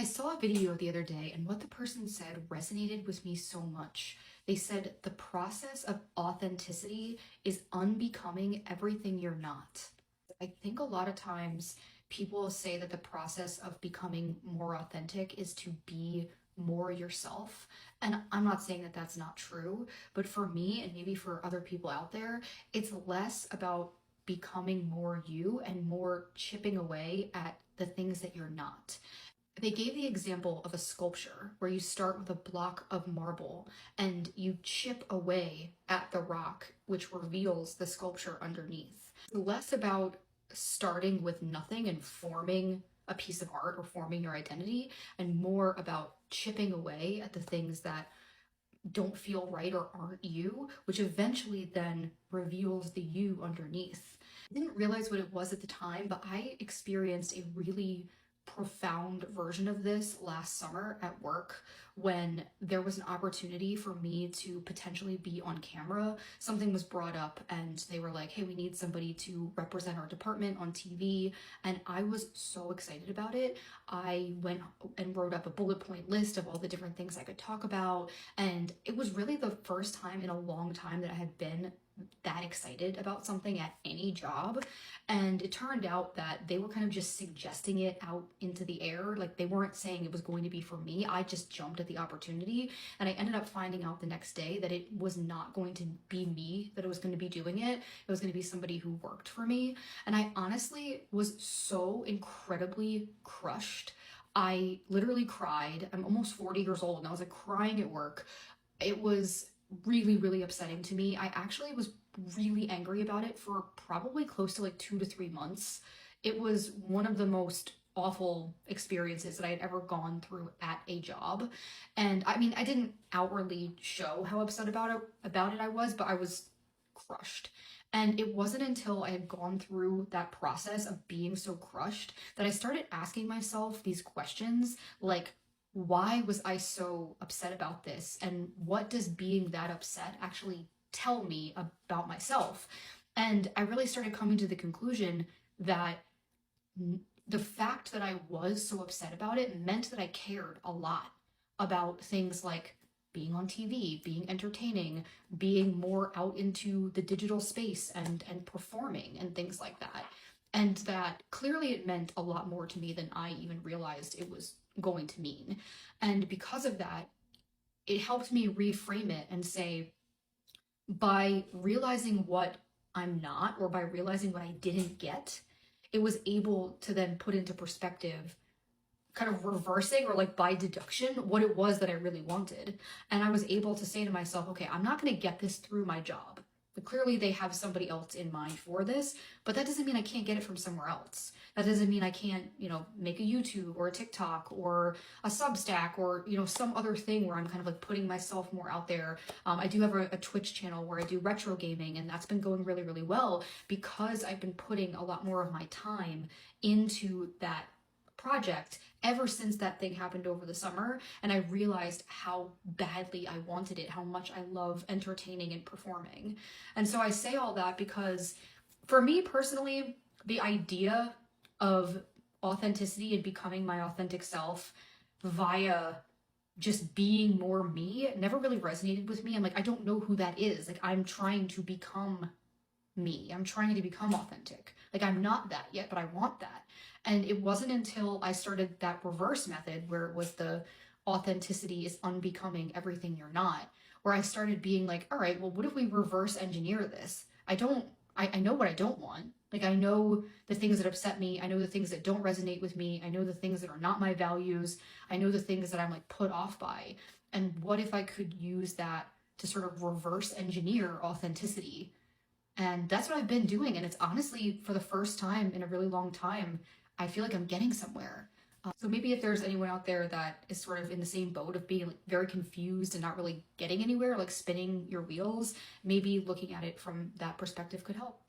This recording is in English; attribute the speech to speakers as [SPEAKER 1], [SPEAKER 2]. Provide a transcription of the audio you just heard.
[SPEAKER 1] saw a video the other day, and what the person said resonated with me so much. They said the process of authenticity is unbecoming everything you're not. I think a lot of times people say that the process of becoming more authentic is to be more yourself. And I'm not saying that that's not true, but for me, and maybe for other people out there, it's less about becoming more you and more chipping away at the things that you're not. They gave the example of a sculpture where you start with a block of marble and you chip away at the rock, which reveals the sculpture underneath. Less about starting with nothing and forming a piece of art or forming your identity, and more about chipping away at the things that don't feel right or aren't you, which eventually then reveals the you underneath. I didn't realize what it was at the time, but I experienced a really profound version of this last summer at work when there was an opportunity for me to potentially be on camera. Something was brought up and they were like, hey, we need somebody to represent our department on TV. And I was so excited about it. I went and wrote up a bullet point list of all the different things I could talk about. And it was really the first time in a long time that I had been that excited about something at any job. And it turned out that they were kind of just suggesting it out into the air. Like, they weren't saying it was going to be for me. I just jumped at the opportunity, and I ended up finding out the next day that it was not going to be me that was going to be doing it. It was going to be somebody who worked for me. And I honestly was so incredibly crushed. I literally cried. I'm almost 40 years old and I was like crying at work. It was really, really upsetting to me. I actually was really angry about it for probably close to like 2 to 3 months. It was one of the most awful experiences that I had ever gone through at a job. And I mean, I didn't outwardly show how upset about it I was, but I was crushed. And it wasn't until I had gone through that process of being so crushed that I started asking myself these questions like, why was I so upset about this? And what does being that upset actually tell me about myself? And I really started coming to the conclusion that the fact that I was so upset about it meant that I cared a lot about things like being on TV, being entertaining, being more out into the digital space and performing and things like that. And that clearly it meant a lot more to me than I even realized it was going to mean. And because of that, it helped me reframe it and say, by realizing what I'm not, or by realizing what I didn't get, it was able to then put into perspective, kind of reversing or like by deduction, what it was that I really wanted. And I was able to say to myself, okay, I'm not going to get this through my job. But clearly they have somebody else in mind for this, but that doesn't mean I can't get it from somewhere else. That doesn't mean I can't, make a YouTube or a TikTok or a Substack or, some other thing where I'm kind of like putting myself more out there. I do have a Twitch channel where I do retro gaming, and that's been going really, really well because I've been putting a lot more of my time into that project ever since that thing happened over the summer. And I realized how badly I wanted it, how much I love entertaining and performing. And so I say all that because for me personally, the idea of authenticity and becoming my authentic self via just being more me never really resonated with me. I'm like, I don't know who that is. Like, I'm trying to become me. I'm trying to become authentic. Like, I'm not that yet, but I want that. And it wasn't until I started that reverse method where it was the authenticity is unbecoming everything you're not, where I started being like, all right, well, what if we reverse engineer this? I know what I don't want. Like, I know the things that upset me. I know the things that don't resonate with me. I know the things that are not my values. I know the things that I'm like put off by. And what if I could use that to sort of reverse engineer authenticity? And that's what I've been doing. And it's honestly, for the first time in a really long time, I feel like I'm getting somewhere. So maybe if there's anyone out there that is sort of in the same boat of being like very confused and not really getting anywhere, like spinning your wheels, maybe looking at it from that perspective could help.